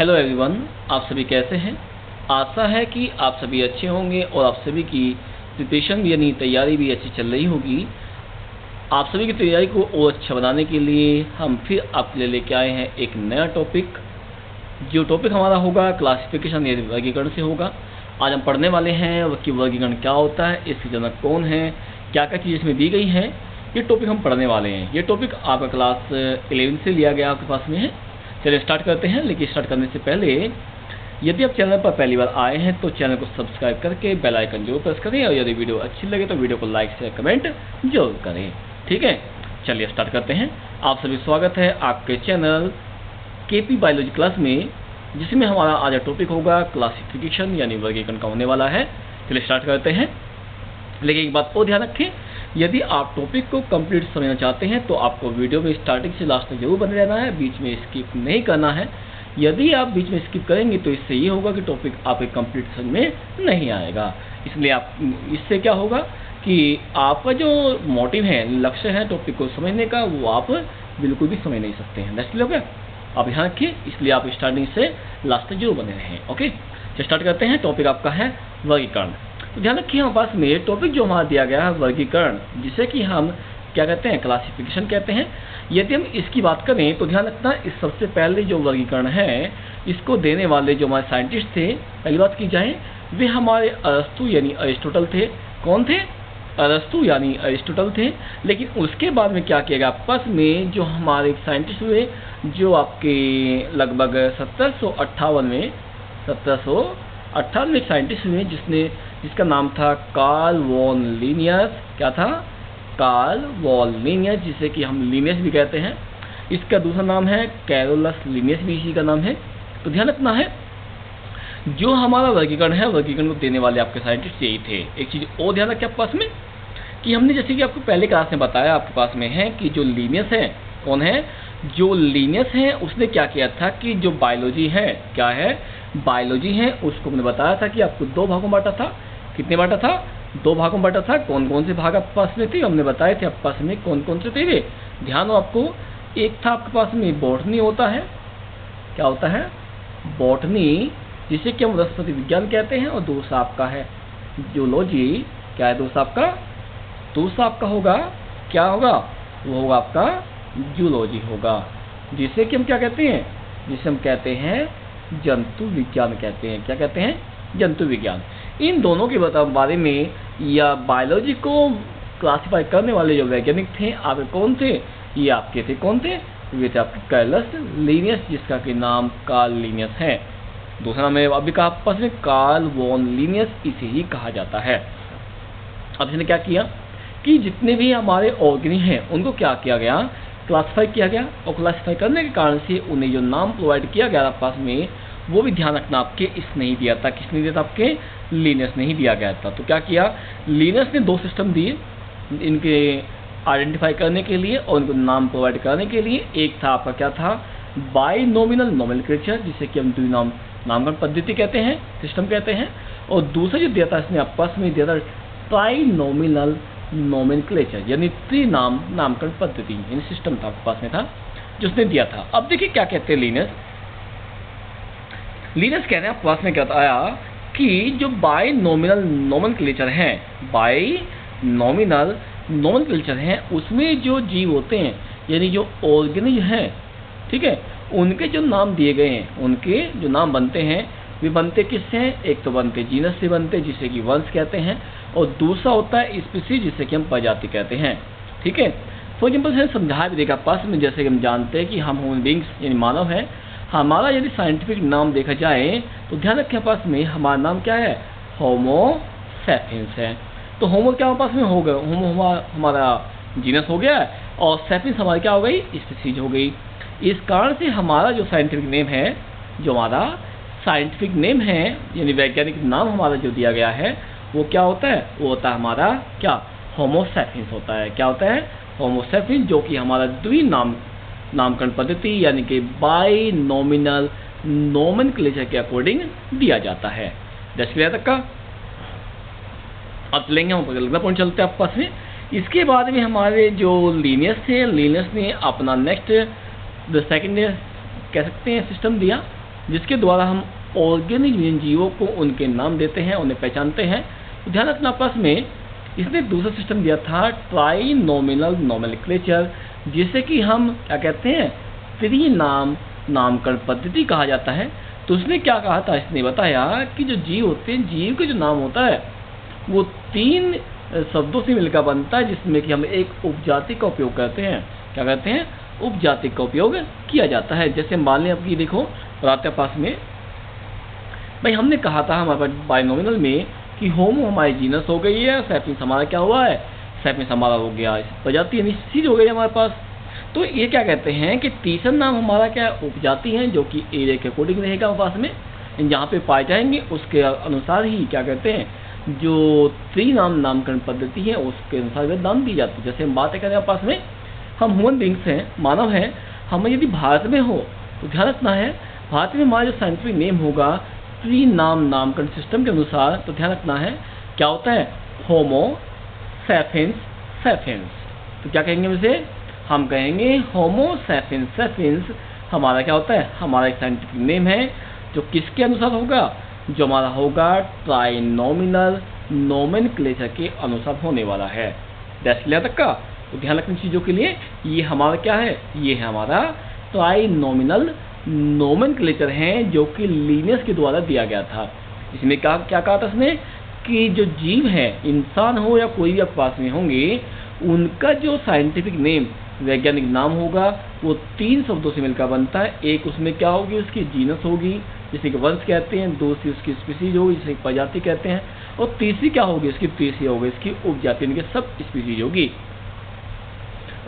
Hello everyone, आप सभी कैसे हैं। आशा है कि आप सभी अच्छे होंगे और आप सभी की प्रिपरेशन यानी तैयारी भी अच्छी चल रही होगी। आप सभी की तैयारी को और अच्छा बनाने के लिए हम फिर आपके लिए लेके आए हैं एक नया टॉपिक। जो टॉपिक हमारा होगा क्लासिफिकेशन यानी वर्गीकरण से होगा। आज हम पढ़ने वाले हैं कि वर्गीकरण क्या होता है, इसके जनक कौन है, क्या क्या चीज़ इसमें दी गई हैं। ये टॉपिक हम पढ़ने वाले हैं। ये टॉपिक आपका क्लास 11 से लिया गया आपके पास में है। चलिए स्टार्ट करते हैं। लेकिन स्टार्ट करने से पहले यदि आप चैनल पर पहली बार आए हैं तो चैनल को सब्सक्राइब करके बेल आइकन जरूर प्रेस करें, और यदि वीडियो अच्छी लगे तो वीडियो को लाइक शेयर कमेंट जरूर करें। ठीक है, चलिए स्टार्ट करते हैं। आप सभी स्वागत है आपके चैनल केपी बायोलॉजी क्लास में, जिसमें हमारा आज का टॉपिक होगा क्लासिफिकेशन यानी वर्गीकरण का होने वाला है। चलिए स्टार्ट करते हैं। लेकिन एक बात और ध्यान रखें, यदि आप टॉपिक को कंप्लीट समझना चाहते हैं तो आपको वीडियो में स्टार्टिंग से लास्ट तक जरूर बने रहना है, बीच में स्किप नहीं करना है। यदि आप बीच में स्किप करेंगे तो इससे ये होगा कि टॉपिक आपके कंप्लीट समझ में नहीं आएगा। इसलिए आप इससे क्या होगा कि आपका जो मोटिव है, लक्ष्य है टॉपिक को समझने का, वो आप बिल्कुल भी समझ नहीं सकते हैं। नेक्स्ट हो गया, आप ध्यान रखिए। इसलिए आप स्टार्टिंग से लास्ट तक जरूर बने रहें। ओके, तो स्टार्ट करते हैं। टॉपिक आपका है वर्गीकरण। तो ध्यान रखिए, हमारे पास में टॉपिक जो हमारा दिया गया है वर्गीकरण, जिसे कि हम क्या कहते हैं, क्लासिफिकेशन कहते हैं। यदि हम इसकी बात करें तो ध्यान रखना, इस सबसे पहले जो वर्गीकरण है इसको देने वाले जो हमारे साइंटिस्ट थे, पहली बात की जाए, वे हमारे अरस्तु यानी अरिस्टोटल थे। कौन थे? अरस्तु यानी अरिस्टोटल थे। लेकिन उसके बाद में क्या किया गया, आपस में जो हमारे साइंटिस्ट हुए, जो आपके लगभग 1758 में साइंटिस्ट हुए, जिसका नाम था कार्ल वॉन लिनियस। क्या था? कार्ल वॉन लिनियस, जिसे कि हम लिनियस भी कहते हैं। इसका दूसरा नाम है कैरोलस लिनियस, भी इसी का नाम है। तो ध्यान रखना है, जो हमारा वर्गीकरण है, वर्गीकरण को देने वाले आपके साइंटिस्ट यही थे। एक चीज़ और ध्यान रखें आपके पास में कि हमने जैसे कि आपको पहले क्लास में बताया, आपके पास में है कि जो लिनियस है, कौन है? जो लिनियस है उसने क्या किया था कि जो बायोलॉजी है, क्या है? बायोलॉजी है, उसको हमने बताया था कि आपको दो भागों में बांटा था। कितने बांटा था? दो भागों में बांटा था। कौन कौन से भाग आपके पास में थे? हमने बताए थे आपके पास में कौन कौन से थे वे। ध्यान हो आपको, एक था आपके पास में बॉटनी होता है। क्या होता है? बॉटनी, जिसे कि हम वनस्पति विज्ञान कहते हैं। और दूसरा आपका है जूलॉजी। क्या है दूसरा आपका? दूसरा आपका होगा, क्या होगा? वो होगा आपका जूलॉजी होगा, जिसे कि हम क्या कहते हैं? जिसे हम कहते हैं जंतु विज्ञान कहते हैं। क्या कहते हैं? जंतु विज्ञान। इन दोनों के बारे में या बायोलॉजी को क्लासिफाई करने वाले जो वैज्ञानिक थे आपके कौन थे? ये आपके थे, कौन थे? वे थे आपके कैरोलस लिनियस, जिसका कि नाम कार्ल लिनियस है। दूसरा नाम अभी कहा आपके पास में कार्ल वॉन लिनियस, इसे ही कहा जाता है। अब इसने क्या किया कि जितने भी हमारे ऑर्गेनिज्म हैं उनको क्या किया गया, क्लासिफाई किया गया। और क्लासिफाई करने के कारण से उन्हें जो नाम प्रोवाइड किया गया पास में, वो भी ध्यान रखना आपके इसने ही दिया था। किसने दिया था? आपके लिनियस ने ही दिया गया था। तो क्या किया, लिनियस ने दो सिस्टम दिए इनके आइडेंटिफाई करने के लिए और इनको नाम प्रोवाइड करने के लिए। एक था आपका, क्या था? बाइनोमिनल नोमेनक्लेचर, जिसे कि हम द्विनाम नामकरण पद्धति कहते हैं, सिस्टम कहते हैं। और दूसरा जो दिया था इसने आपस में दिया था ट्राइनोमिनल नोमेनक्लेचर, यानी त्रिनाम नामकरण पद्धति, यानी सिस्टम था आपके पास में था जिसने दिया था। अब देखिए क्या कहते हैं लिनियस कहते हैं आपके पास में क्या आया कि जो बाइनोमिनल नोमेनक्लेचर हैं, बाइनोमिनल नोमेनक्लेचर हैं, उसमें जो जीव होते हैं यानी जो ऑर्गेनिज्म हैं, ठीक है, उनके जो नाम दिए गए हैं, उनके जो नाम बनते हैं, वे बनते किससे हैं? एक तो बनते जीनस से बनते, जिसे कि वंश कहते हैं। और दूसरा होता है स्पीसीज, जिसे कि हम प्रजाति कहते हैं। ठीक है, फॉर एग्जाम्पल से समझाया भी देखा पास में, जैसे कि हम जानते हैं कि हम ह्यूमन बींग्स यानी मानव हैं। हमारा यदि साइंटिफिक नाम देखा जाए तो ध्यान रखें पास में हमारा नाम क्या है? होमो सैपियंस है। तो होमो क्या पास में हो गया? होमो हमारा जीनस हो गया, और सैपियंस हमारी क्या हो गई? स्पीसीज हो गई। इस कारण से हमारा जो साइंटिफिक नेम है, जो हमारा साइंटिफिक नेम है यानी वैज्ञानिक नाम हमारा जो दिया गया है, वो क्या होता है? वो होता है हमारा क्या? होमो सैपियंस होता है। क्या होता है? होमो सैपियंस, जो कि हमारा नामकरण पद्धति यानी कि बाइनोमिनल नोमेनक्लेचर के अकॉर्डिंग दिया जाता है। दस क्लियर तक का? अब चलेंगे हम अगला पॉइंट चलते हैं आपके पास में। इसके बाद में हमारे जो लिनियस थे, लिनियस ने अपना नेक्स्ट सेकंड कह सकते हैं सिस्टम दिया, जिसके द्वारा हम ऑर्गेनिक जीवों को उनके नाम देते हैं, उन्हें पहचानते हैं। तो ध्यान रखना आपस में इसने दूसरा सिस्टम दिया था ट्राइनोमिनल नोमेनक्लेचर, जिसे कि हम क्या कहते हैं, त्रिनाम नामकरण पद्धति कहा जाता है। तो उसने क्या कहा था, इसने बताया कि जो जीव होते हैं, जीव के जो नाम होता है वो 3 शब्दों से मिलकर बनता है, जिसमें कि हम एक उपजाति का उपयोग करते हैं। क्या करते हैं, उपजाति का उपयोग किया जाता है। जैसे मान लें आपकी देखो बताते पास में भाई, हमने कहा था हमारे पास बाइनोमिनल में कि होमो हमारी जीनस हो गई है, सैपियंस हमारा क्या हुआ है, सैपियंस हमारा हो गया प्रजाति, यानी चीज हो गई हमारे पास। तो ये क्या कहते हैं कि तीसरा नाम हमारा क्या उपजाति है, जो कि एरिया के अकॉर्डिंग रहेगा पास में, जहाँ पे पाए जाएंगे उसके अनुसार ही क्या कहते हैं, जो त्रिनाम नामकरण पद्धति है उसके अनुसार वे नाम दी जाती है। जैसे हम बातें करें पास में, हम ह्यूमन बींग्स हैं, मानव हैं, हम यदि भारत में हो तो ध्यान रखना है भारत में हमारा जो साइंटिफिक नेम होगा त्रिनाम नामकरण सिस्टम के अनुसार, तो ध्यान रखना है क्या होता है, होमो सैपियंस सैपियंस। तो क्या कहेंगे उसे, हम कहेंगे होमो सैपियंस सैपियंस हमारा क्या होता है, हमारा एक साइंटिफिक नेम है जो किसके अनुसार होगा, जो हमारा होगा ट्राइनोमिनल नोमेनक्लेचर के अनुसार होने वाला है। दैट्स क्लियर तक का। तो ध्यान रखने चीज़ों के लिए ये हमारा क्या है, ये है हमारा ट्राइनोमिनल नोमेनक्लेचर है, जो कि लिनियस के द्वारा दिया गया था। इसमें क्या क्या कहा था उसने कि जो जीव है, इंसान हो या कोई भी आपके पास में होंगे, उनका जो साइंटिफिक नेम वैज्ञानिक नाम होगा वो 3 शब्दों से मिलकर बनता है। एक उसमें क्या होगी, उसकी जीनस होगी जिसे कि वंश कहते हैं, दूसरी उसकी स्पीसीज होगी जिसे प्रजाति कहते हैं, और तीसरी क्या होगी, उसकी स्पीसीज होगी, इसकी उपजाति, इनके सब स्पीसीज होगी।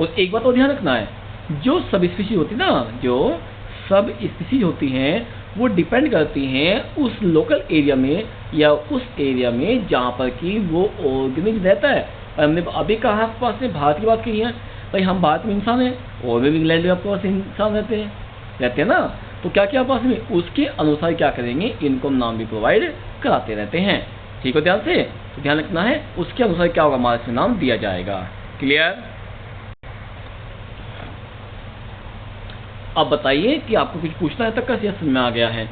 और एक बात और ध्यान रखना है, जो सब स्पीसीज होती है ना, जो सब स्पीसीज होती हैं वो डिपेंड करती हैं उस लोकल एरिया में या उस एरिया में जहाँ पर कि वो ऑर्गेनिक रहता है। और हमने अभी कहा आपके पास में भारत की बात की है, भाई हम भारत में इंसान हैं और भी इंग्लैंड में आपके पास इंसान रहते हैं ना, तो क्या क्या पास में उसके अनुसार क्या करेंगे, इनको नाम भी प्रोवाइड कराते रहते हैं। ठीक है, ध्यान से तो ध्यान रखना है, उसके अनुसार क्या होगा, हमारा इसमें नाम दिया जाएगा। क्लियर। अब बताइए कि आपको कुछ पूछना है तक का समझ में आ गया है।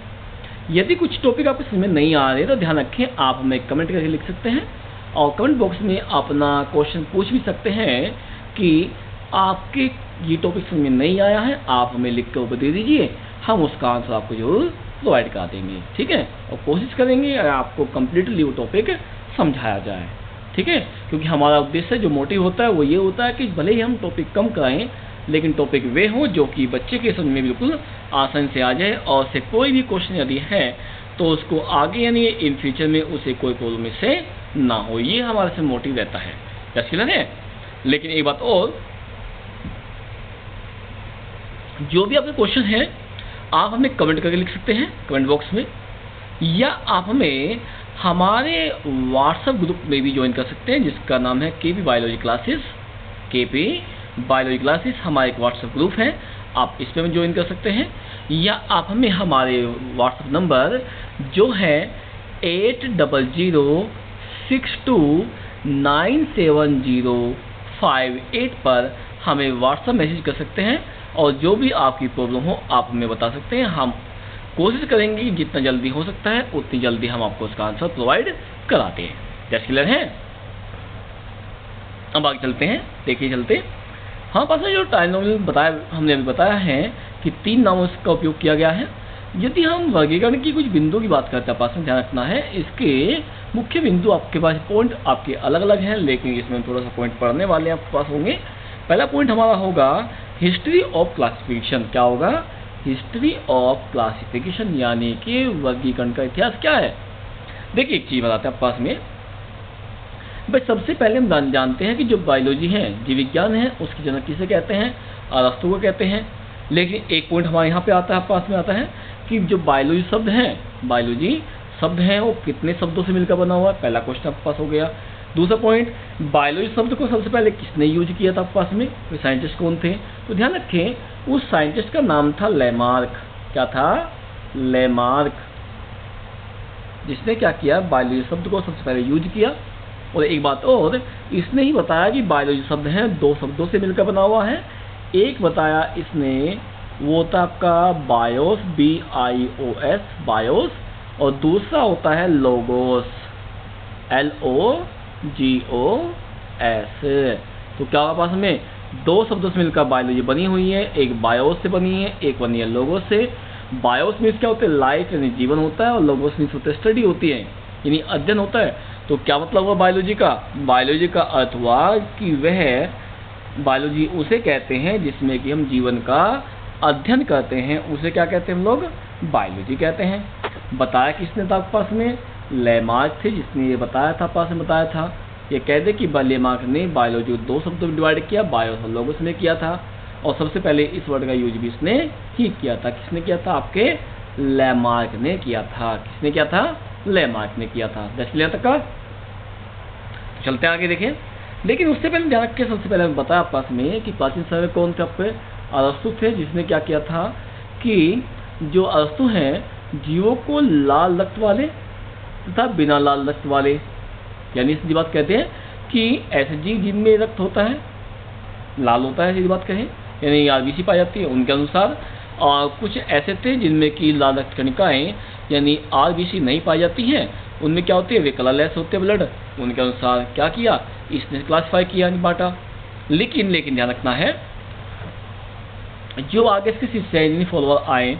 यदि कुछ टॉपिक आपको समझ में नहीं आ रहे तो ध्यान रखें, आप हमें कमेंट करके लिख सकते हैं और कमेंट बॉक्स में अपना क्वेश्चन पूछ भी सकते हैं कि आपके ये टॉपिक समझ में नहीं आया है, आप हमें लिख कर दे दीजिए, हम उसका आंसर आपको जरूर प्रोवाइड करा देंगे। ठीक है, और कोशिश करेंगे आपको कम्प्लीटली वो टॉपिक समझाया जाए। ठीक है, क्योंकि हमारा उद्देश्य जो मोटिव होता है वो ये होता है कि भले ही हम टॉपिक कम कराएं, लेकिन टॉपिक वे हो जो कि बच्चे के समझ में बिल्कुल आसानी से आ जाए, और से कोई भी क्वेश्चन यदि है तो उसको आगे यानी इन फ्यूचर में उसे कोई प्रॉब्लम इससे ना हो, ये हमारे से मोटिव रहता है। क्या है। लेकिन एक बात और, जो भी आपके क्वेश्चन है आप हमें कमेंट करके लिख सकते हैं कमेंट बॉक्स में, या आप हमें हमारे व्हाट्सएप ग्रुप में भी ज्वाइन कर सकते हैं जिसका नाम है KP biology classes. KP biology classes हमारा एक व्हाट्सएप ग्रुप है, आप इस पर ज्वाइन कर सकते हैं, या आप हमें हमारे व्हाट्सएप नंबर जो है 8000629705 पर हमें व्हाट्सएप मैसेज कर सकते हैं, और जो भी आपकी प्रॉब्लम हो आप हमें बता सकते हैं। हम कोशिश करेंगे कि जितना जल्दी हो सकता है उतनी जल्दी हम आपको उसका आंसर प्रोवाइड कराते हैं। जैसे क्लियर है। अब आगे चलते हैं, देखिए चलते हाँ, पास में जो ट्राइनोमिनल बताया हमने अभी बताया है कि 3 नामों का उपयोग किया गया है। यदि हम वर्गीकरण की कुछ बिंदु की बात करते हैं, पास में ध्यान रखना है इसके मुख्य बिंदु आपके पास पॉइंट आपके अलग अलग हैं, लेकिन इसमें थोड़ा सा पॉइंट पढ़ने वाले आपके पास होंगे। पहला पॉइंट हमारा होगा हिस्ट्री ऑफ क्लासिफिकेशन। क्या होगा, हिस्ट्री ऑफ क्लासिफिकेशन, यानी कि वर्गीकरण का इतिहास क्या है। देखिए एक चीज बताते हैं आप पास में, भाई सबसे पहले हम जानते हैं कि जो बायोलॉजी है, जीव विज्ञान है, उसकी जनक किसे कहते हैं, अरस्तु को कहते हैं। लेकिन एक पॉइंट हमारे यहाँ पे आता है, पास में आता है कि जो बायोलॉजी शब्द हैं वो कितने शब्दों से मिलकर बना हुआ है। पहला क्वेश्चन आपके पास हो गया। दूसरा पॉइंट, बायोलॉजी शब्द को सबसे पहले किसने यूज किया था आपके पास में, कोई साइंटिस्ट कौन थे। तो ध्यान रखें उस साइंटिस्ट का नाम था लेमार्क। क्या था, लेमार्क, जिसने क्या किया, बायोलॉजी शब्द को सबसे पहले यूज किया। और एक बात और, इसने ही बताया कि बायोलॉजी शब्द है 2 शब्दों से मिलकर बना हुआ है। एक बताया इसने वो होता है आपका बायोस, BIOS, बायोस, और दूसरा होता है लोगोस, LOGOS। तो क्या होगा पास में, दो शब्दों से मिलकर बायोलॉजी बनी हुई है, एक बायोस से बनी है, एक बनी है लोगोस से। बायोस मीन्स क्या होता है, लाइफ यानी जीवन होता है, और लोगोस मीन्स होता है स्टडी होती है, यानी अध्ययन होता है। तो क्या मतलब हुआ बायोलॉजी का, बायोलॉजी का अर्थ हुआ कि वह बायोलॉजी उसे कहते हैं जिसमें कि हम जीवन का अध्ययन करते हैं, उसे क्या कहते हैं हम लोग, बायोलॉजी कहते हैं। बताया किसने था पास में, लेमार्क थे जिसने ये बताया था, पास में बताया था। ये कह दे कि लेमार्क ने बायोलॉजी को दो शब्दों में डिवाइड किया, बायोस और लोगोस में किया था, और सबसे पहले इस वर्ड का यूज भी इसने ही किया था। किसने किया था, आपके लेमार्क ने किया था। किसने किया था, लेमार्क ने किया था। दस लिया तक का, चलते हैं आगे देखें। लेकिन उससे पहले ध्यान रखिए, सबसे पहले मैं बताया पास में कि प्राचीन समय में कौन थे आपके, अरस्तु थे, जिसने क्या किया था कि जो अरस्तु हैं जीवों को लाल रक्त वाले तथा बिना लाल रक्त वाले, यानी सीधी बात कहते हैं कि ऐसे जीव जिनमें रक्त होता है, लाल होता है, सीधी बात कहें, यानी RBC पाई जाती है उनके अनुसार, और कुछ ऐसे थे जिनमें कि लाल रक्त कणिकाएं यानी RBC नहीं पाई जाती हैं, उनमें क्या होती है, वे कलरलेस होते हैं ब्लड। उनके अनुसार क्या किया, इसने क्लासिफाई किया, नहीं बांटा। लेकिन ध्यान रखना है, जो आगे से शिष्य फॉलोअर आए,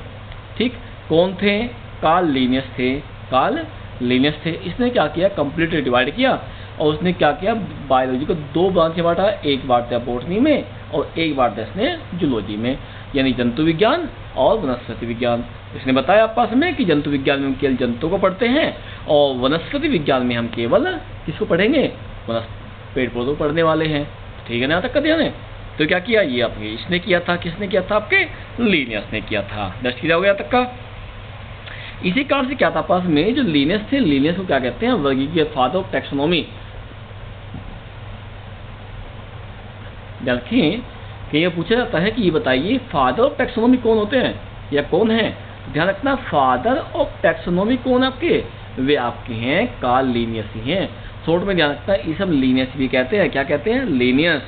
ठीक, कौन थे, कार्ल लिनियस थे, कार्ल लिनियस थे। इसने क्या किया, कंप्लीटली डिवाइड किया, और उसने क्या किया, बायोलॉजी को दो ब्रांच में बांटा, एक बांट दिया बॉटनी में और एक बांट दिया इसने जूलॉजी में, यानी जंतु विज्ञान और वनस्पति विज्ञान। इसने बताया आपस में कि जंतु विज्ञान में हम केवल जंतु को पढ़ते हैं, और वनस्पति विज्ञान में हम केवल किसको पढ़ेंगे, पेड़ पौधों को पढ़ने वाले हैं। ठीक है ना, यहाँ तक का ध्यान है। तो क्या किया, ये आपके इसने किया था, किसने किया था, आपके लिनियस ने किया था। दस किया हो गया तक का। इसी कारण से क्या था पास में, जो लिनियस थे, लिनियस को क्या कहते हैं, वर्गीकृत, फादर ऑफ टैक्सोनॉमी। देखें कि ये पूछा जाता है कि ये बताइए फादर ऑफ टैक्सोनॉमी कौन होते हैं या कौन है। ध्यान रखना, फादर ऑफ टैक्सोनॉमी कौन आपके, वे आपके हैं कार्ल लिनियस ही हैं। शॉर्ट में ध्यान रखना, ये सब लिनियस भी कहते हैं, क्या कहते हैं, लिनियस।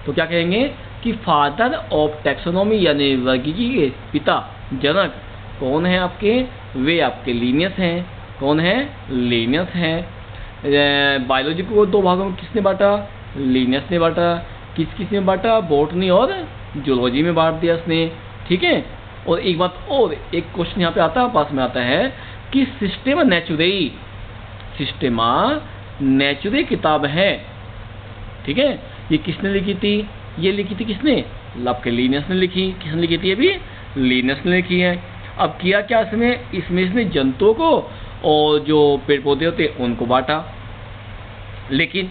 तो क्या कहेंगे कि फादर ऑफ टैक्सोनॉमी यानी वर्गीकी के पिता, जनक कौन है आपके, वे आपके लिनियस हैं। कौन है, लिनियस हैं। बायोलॉजी को दो भागों में किसने बांटा, लिनियस ने बांटा। किस में बांटा, बॉटनी और जूलॉजी में बांट दिया इसने। ठीक है, और एक बात और, एक क्वेश्चन यहाँ पे आता है, पास में आता है कि सिस्टेमा नेचुरेई किताब है, ठीक है, ये किसने लिखी थी, ये लिखी थी किसने, आपके लिनियस ने लिखी। किसने लिखी थी, अभी लिनियस ने लिखी है। अब किया क्या इसमें इसने जंतुओं को और जो पेड़ पौधे होते हैं उनको बांटा। लेकिन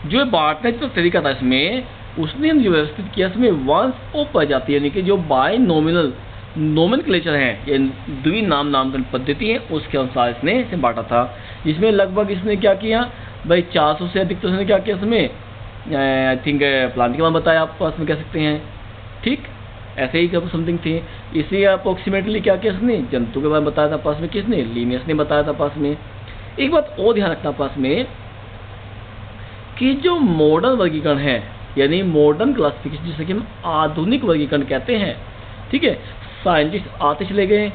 जो बांटने का तरीका था इसमें, उसने जो व्यवस्थित किया इसमें वंश ऑफ प्रजाति यानी कि जो बायनोमिनल नोमेनक्लेचर है, ये द्वि नामकरण पद्धति है, उसके अनुसार इसने इसे बांटा था। जिसमें लगभग इसने क्या किया भाई, 400 से अधिक तो इसने क्या किया इसमें, आई थिंक प्लांट के बारे में बताया, आप पास में कह सकते हैं। ठीक, ऐसे ही कब समथिंग थी। इसी अप्रोक्सीमेटली क्या किया इसने, जंतु के बारे में बताया था पास में, किसने, लिनियस ने बताया था पास में। एक बात और ध्यान रखना पास में कि जो मॉडर्न वर्गीकरण है, यानी मॉडर्न क्लासिफिकेशन, जिसे कि हम आधुनिक वर्गीकरण कहते हैं, ठीक है, साइंटिस्ट आते चले गए।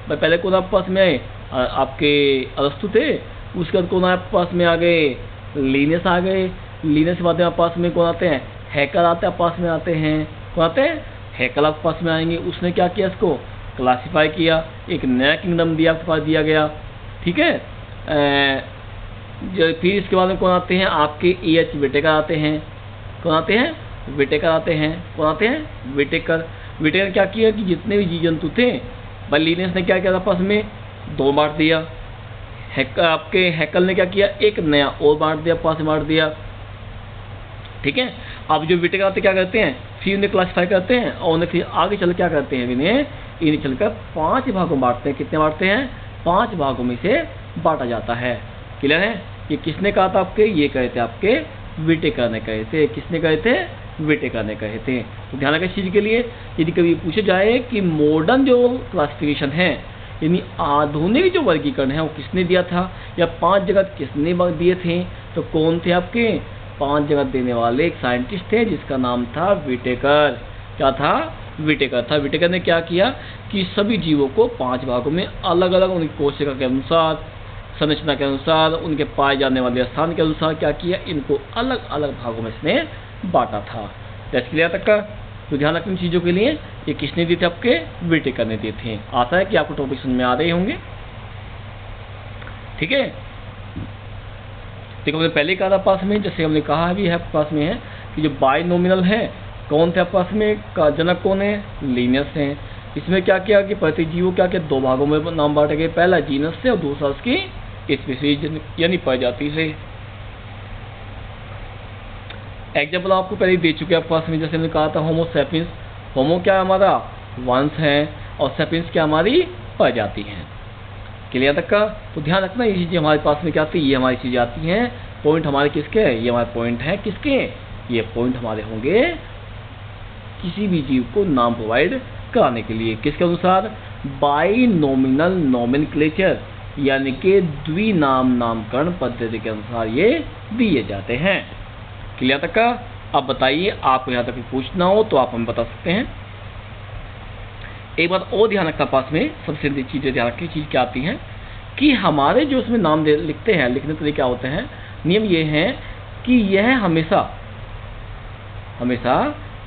पहले कौन आपके पास में आए, आपके अरस्तु थे, उसके बाद कौन आपके पास में आ गए, लिनियस आ गए। लिनियस के बाद में आपके पास में कौन आते हैं, हैकल आते हैं, पास में आते हैं, कौन आते हैं, हैकल आपके पास में आएंगे। उसने क्या किया, इसको क्लासीफाई किया, एक नया किंगडम दिया, आपके पास दिया गया। ठीक है, फिर इसके बाद में कौन आते हैं, आपके EH विटेकर आते हैं। कौन आते हैं, विटेकर आते हैं। कौन आते हैं, विटेकर। विटेकर क्या किया कि जितने भी जीव जंतु थे, भाई लिनियस ने क्या किया था, आपस में दो बांट दिया। आपके हैकल ने क्या किया, एक नया और बांट दिया, पास में बांट दिया। ठीक है, अब जो विटेकर आते क्या करते हैं, फिर उन्हें क्लासीफाई करते हैं, और उन्हें फिर आगे चल क्या करते हैं, इन्हें चलकर 5 भागों में बांटते हैं। कितने बांटते हैं, 5 भागों में से बांटा जाता है। क्लियर है, ये किसने कहा था आपके, ये कहे थे आपके विटेकर ने कहे थे। किसने कहे थे, विटेकर ने कहे थे। तो ध्यान रखिए इस चीज़ के लिए, यदि कभी पूछा जाए कि मॉडर्न जो क्लासिफिकेशन है, यानी आधुनिक जो वर्गीकरण है, वो किसने दिया था, या 5 जगह किसने दिए थे, तो कौन थे आपके, 5 जगह देने वाले एक साइंटिस्ट थे जिसका नाम था विटेकर। क्या था, विटेकर था। विटेकर ने क्या किया कि सभी जीवों को 5 भागों में अलग अलग उनकी कोशिका के अनुसार, संरचना के अनुसार, उनके पाए जाने वाले स्थान के अनुसार क्या किया, इनको अलग अलग भागों में इसने बांटा था। टेस्ट क्लियर तक का? तो ध्यान रखने चीज़ों के लिए, ये किसने दिए थे? आपके विटेकर ने दिए थे। आशा है कि आपको टॉपिक समझ में आ रहे होंगे। ठीक है, देखो हमने पहले कहा था पास में, जैसे हमने कहा भी है पास में है कि जो बाइनोमिनल है, कौन थे आप पास में? का जनक कौन है? लीनियस हैं। इसमें क्या किया कि प्रतिजीवों क्या किया, 2 भागों में नाम बांटे गए, पहला जीनस से और दूसरा उसकी स्पीसीज यानी प्रजाति से। एग्जाम्पल आपको पहले दे चुके हैं पास में, जैसे हमने कहा था होमो सैपियंस। होमो क्या हमारा वंश है और सैपियंस क्या हमारी प्रजाति है। क्लियर तक का? तो ध्यान रखना ये चीज़ें हमारे पास में क्या आती है, ये हमारी चीज़ें आती हैं। पॉइंट हमारे किसके हैं? ये हमारे पॉइंट हैं किसके? ये पॉइंट हमारे होंगे किसी भी जीव को नाम प्रोवाइड कराने के लिए। किसके अनुसार? बाइनोमिनल नोमेनक्लेचर यानी कि द्विनाम नामकरण पद्धति के अनुसार ये दिए जाते हैं। क्लियर तक का? अब बताइए, आपको यहाँ तक पूछना हो तो आप हमें बता सकते हैं। एक बात और ध्यान रखना पास में, सबसे चीज़ें ध्यान रखी, चीज़ क्या आती है कि हमारे जो उसमें नाम लिखते हैं, लिखने के लिए क्या होते हैं, नियम ये है कि यह हमेशा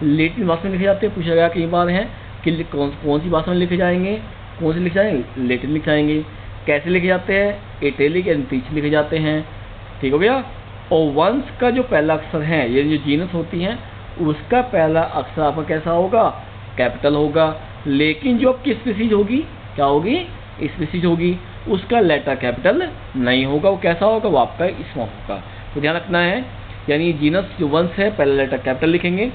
लैटिन भाषा में लिखे जाते हैं। पूछा गया कई बार है कि कौन सी भाषा में लिखे जाएंगे, कौन से लिखे जाएंगे? लैटिन लिखे जाएंगे। कैसे लिखे जाते हैं? इटैलिक एंड तीक्ष्ण लिखे जाते हैं। ठीक हो गया? और वंश का जो पहला अक्षर है, ये जो जीनस होती हैं, उसका पहला अक्षर आपका कैसा होगा? कैपिटल होगा। लेकिन जो आपकी स्पीसीज होगी, क्या होगी? स्पीसीज होगी, उसका लेटर कैपिटल नहीं होगा। वो कैसा होगा? वो आपका स्मॉल होगा। तो ध्यान रखना है, यानी जीनस जो वंश है, पहला लेटर कैपिटल लिखेंगे।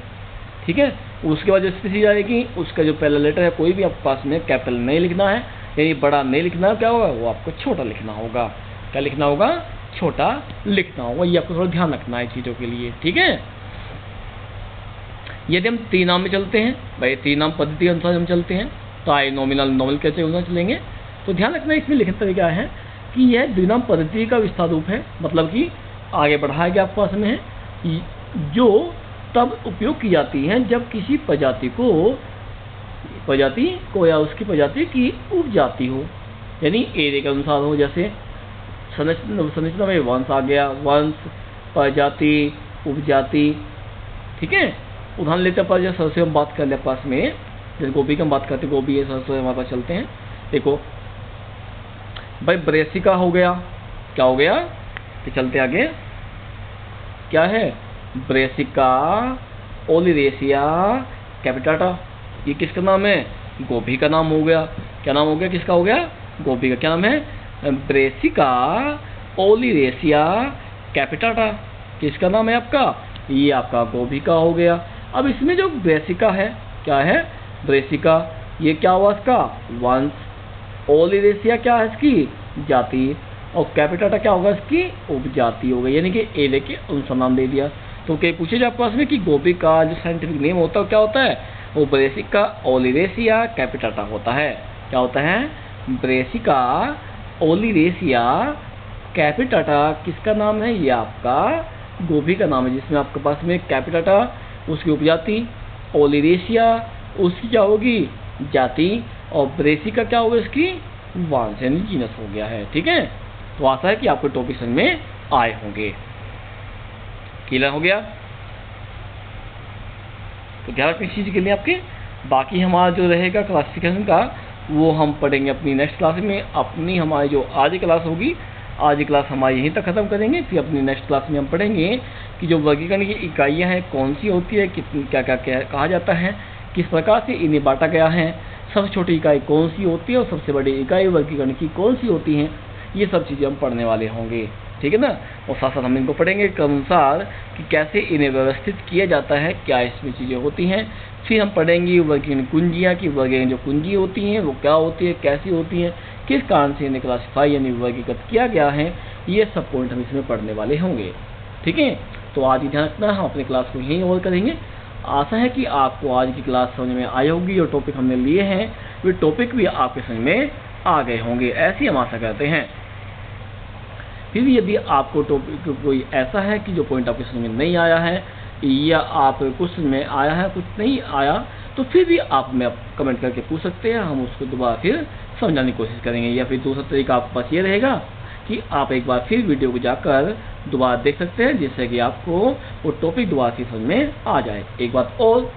ठीक है, उसके बाद जो स्पीसीज आएगी, उसका जो पहला लेटर है कोई भी आपके पास में कैपिटल नहीं लिखना है, यानी बड़ा नहीं लिखना। क्या होगा? वो आपको छोटा लिखना होगा। क्या लिखना होगा? छोटा लिखना होगा। ये आपको थोड़ा ध्यान रखना है चीज़ों के लिए। ठीक है, यदि हम 3 नाम में चलते हैं, भाई 3 नाम पद्धति के अनुसार हम चलते हैं, तो आई नॉमिनल नॉमिनल कैसे अनुसार चलेंगे। तो ध्यान रखना इसमें लिखने का तरीका है कि यह द्विनाम पद्धति का विस्तार रूप है, मतलब कि आगे बढ़ाया गया आपके पास में है, जो तब उपयोग की जाती है जब किसी प्रजाति को या उसकी प्रजाति की उपजाति हो, यानी एरिया के अनुसार हो। जैसे संरचना में वंश आ गया, वंश, प्रजाति, उपजाति। ठीक है, उदाहरण लेते हैं, जैसे सरसों हम बात कर ले पास में, जैसे गोभी की हम बात करते हैं, गोभी है, सरसों हमारे पास चलते हैं। देखो भाई ब्रेसिका हो गया, क्या हो गया? तो चलते आगे, क्या है? ब्रेसिका ओलिरेसिया कैपिटाटा, ये किसका नाम है? गोभी का नाम हो गया। क्या नाम हो गया? किसका हो गया? गोभी का। क्या नाम है? Brassica oleracea capitata. किसका नाम है आपका? ये आपका गोभी का हो गया। अब इसमें जो ब्रेसिका है, क्या है? ब्रेसिका, ये क्या हुआ इसका? वंश। ओलिरेसिया क्या है इसकी? जाति। और कैपिटाटा क्या होगा? इसकी उपजाति हो गई, यानी कि एरिया के अनुसार नाम दे दिया। तो क्या पूछे जाए पास में कि गोभी का जो साइंटिफिक नेम होता है क्या होता है? वो ब्रेसिका ओलिरेसिया कैपिटाटा होता है। क्या होता है? ब्रेसिका ओलिरेसिया कैपिटाटा किसका नाम है? ये आपका गोभी का नाम है, जिसमें आपके पास में कैपिटाटा उसकी उपजाति, ओलिरेसिया उसकी क्या होगी? जाति, और ब्रेसिका क्या होगा? इसकी वंश यानी जीनस हो गया है। ठीक है, तो आशा है कि आपको टॉपिक समझ में आए होंगे। क्लियर हो गया? तो ध्यान रखना इस चीज़ के लिए आपके। बाकी हमारा जो रहेगा क्लासिफिकेशन का, वो हम पढ़ेंगे अपनी नेक्स्ट क्लास में। अपनी हमारी जो आज की क्लास होगी, आज की क्लास हमारी यहीं तक ख़त्म करेंगे। फिर अपनी नेक्स्ट क्लास में हम पढ़ेंगे कि जो वर्गीकरण की इकाइयाँ हैं कौन सी होती है, कितनी क्या क्या क्या कहा जाता है, किस प्रकार से इन्हें बांटा गया है, सबसे छोटी इकाई कौन सी होती है और सबसे बड़ी इकाई वर्गीकरण की कौन सी होती हैं, ये सब चीज़ें हम पढ़ने वाले होंगे। ठीक है ना? और साथ साथ हम इनको पढ़ेंगे के अनुसार कि कैसे इन्हें व्यवस्थित किया जाता है, क्या इसमें चीज़ें होती हैं। फिर हम पढ़ेंगे वर्गीकरण कुंजियाँ की, वर्गीकरण जो कुंजी होती हैं वो क्या होती है, कैसी होती हैं, किस कारण से इन्हें क्लासीफाई यानी वर्गीकृत किया गया है, ये सब पॉइंट हम इसमें पढ़ने वाले होंगे। ठीक है, तो आज ध्यान रखना, हम अपने क्लास को यहीं और करेंगे। आशा है कि आपको आज की क्लास समझ में आई होगी। जो टॉपिक हमने लिए हैं वे टॉपिक भी आपके समझ में आ गए होंगे, ऐसी हम आशा करते हैं। फिर भी यदि आपको टॉपिक कोई ऐसा है कि जो पॉइंट आपके समझ में नहीं आया है, या आप कुछ में आया है कुछ नहीं आया, तो फिर भी आप में कमेंट करके पूछ सकते हैं, हम उसको दोबारा फिर समझाने की कोशिश करेंगे। या फिर दूसरा तरीका आपके पास ये रहेगा कि आप एक बार फिर वीडियो को जाकर दोबारा देख सकते हैं, जिससे कि आपको वो टॉपिक दोबारा से समझ में आ जाए। एक बात और,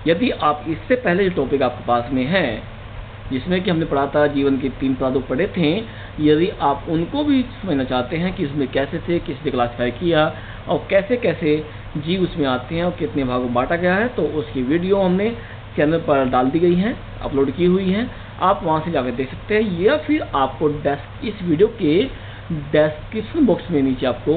यदि आप इससे पहले जो टॉपिक आपके पास में है, जिसमें कि हमने पढ़ा था जीवन के 3 प्रारूप पढ़े थे, यदि आप उनको भी समझना चाहते हैं कि इसमें कैसे थे, किस ने क्लासिफाई किया और कैसे कैसे जीव उसमें आते हैं और कितने भागों में बांटा गया है, तो उसकी वीडियो हमने चैनल पर डाल दी गई है, अपलोड की हुई है, आप वहां से जाकर देख सकते हैं। या फिर आपको इस वीडियो के डिस्क्रिप्शन बॉक्स में नीचे आपको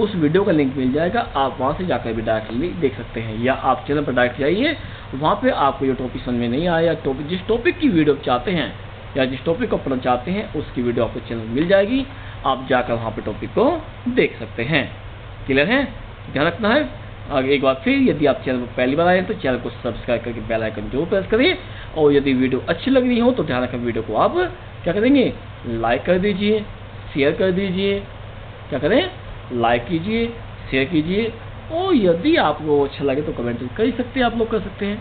उस वीडियो का लिंक मिल जाएगा, आप वहां से जाकर भी डायरेक्टली देख सकते हैं। या आप चैनल पर डायरेक्ट जाइए, वहां पे आपको जो टॉपिक समझ में नहीं आया, जिस टॉपिक की वीडियो चाहते हैं या जिस टॉपिक को पढ़ना चाहते हैं, उसकी वीडियो आपको चैनल मिल जाएगी, आप जाकर वहाँ पे टॉपिक को देख सकते हैं। क्लियर है? ध्यान रखना है। आगे एक बार फिर, यदि आप चैनल पर पहली बार आए हैं तो चैनल को सब्सक्राइब करके बेल आइकन जरूर प्रेस करिए, और यदि वीडियो अच्छी लग रही हो तो ध्यान रखें, वीडियो को आप क्या करेंगे, लाइक कर दीजिए, शेयर कर दीजिए, क्या करें, लाइक कीजिए, शेयर कीजिए, और यदि आपको अच्छा लगे तो कमेंट कर ही सकते हैं, आप लोग कर सकते हैं।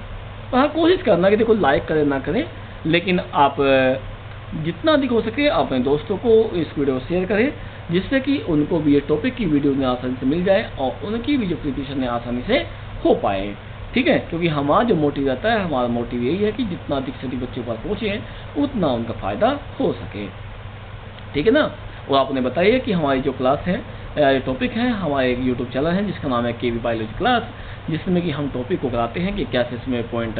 तो हाँ, कोशिश करना कि देखो लाइक करें ना करें, लेकिन आप जितना अधिक हो सके अपने दोस्तों को इस वीडियो को शेयर करें, जिससे कि उनको भी ये टॉपिक की वीडियो में आसानी से मिल जाए और उनकी भी जो प्रिपरेशन है आसानी से हो पाए। ठीक है, क्योंकि हमारा जो मोटिव रहता है, हमारा मोटिव यही है कि जितना अधिक से अधिक बच्चों के पास पहुँचे उतना उनका फ़ायदा हो सके। ठीक है ना। और आपने बताइए कि हमारी जो क्लास है, टॉपिक है, हमारे एक यूट्यूब चैनल है जिसका नाम है केवी बायोलॉजी क्लास, जिसमें कि हम टॉपिक को कराते हैं कि कैसे इसमें पॉइंट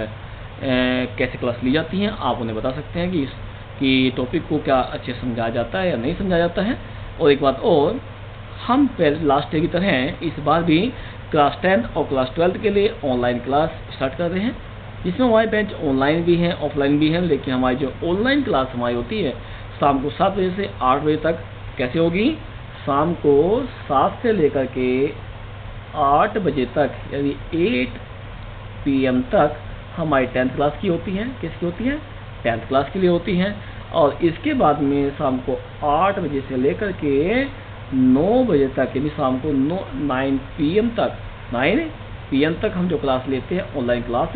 कैसे क्लास ली जाती हैं। आप उन्हें बता सकते हैं कि टॉपिक को क्या अच्छे से समझाया जाता है या नहीं समझाया जाता है। और एक बात और, हम पहले लास्ट डे की तरह इस बार भी क्लास 10 और क्लास 12 के लिए ऑनलाइन क्लास स्टार्ट कर रहे हैं, जिसमें हमारे बैच ऑनलाइन भी हैं ऑफलाइन भी हैं। लेकिन हमारी जो ऑनलाइन क्लास हमारी होती है शाम को 7 बजे से 8 बजे तक। कैसे होगी? शाम को 7 से लेकर के 8 बजे तक, यानी 8 PM तक हमारी 10th क्लास की होती हैं। किसकी होती हैं? 10th क्लास के लिए होती हैं। और इसके बाद में शाम को 8 बजे से लेकर के 9 बजे तक, यानी शाम को 9 PM तक, 9 PM तक हम जो क्लास लेते हैं ऑनलाइन क्लास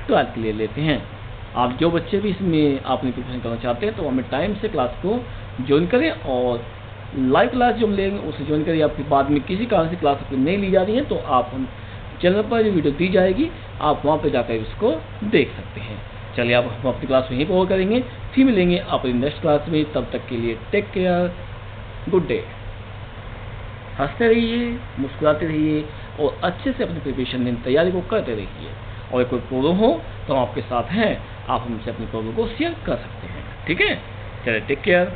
12 के लिए लेते हैं। आप जो बच्चे भी इसमें अपनी प्रिपरेशन करना चाहते हैं तो हमें टाइम से क्लास को ज्वाइन करें, और लाइव क्लास जो हम लेंगे उसे ज्वाइन करिए। आपके बाद में किसी कारण से क्लास अपनी नहीं ली जा रही है तो आप हम चैनल पर जो वीडियो दी जाएगी आप वहाँ पर जाकर उसको देख सकते हैं। चलिए, अब हम अपनी क्लास वहीं पर करेंगे, फिर मिलेंगे अपनी नेक्स्ट क्लास में। तब तक के लिए टेक केयर, गुड डे। हंसते रहिए, मुस्कुराते रहिए और अच्छे से अपनी प्रिपरेशन में तैयारी को करते रहिए। और कोई प्रॉब्लम हो तो हम आपके साथ हैं, आप हमसे अपनी प्रॉब्लम को शेयर कर सकते हैं। ठीक है, चलिए, टेक केयर।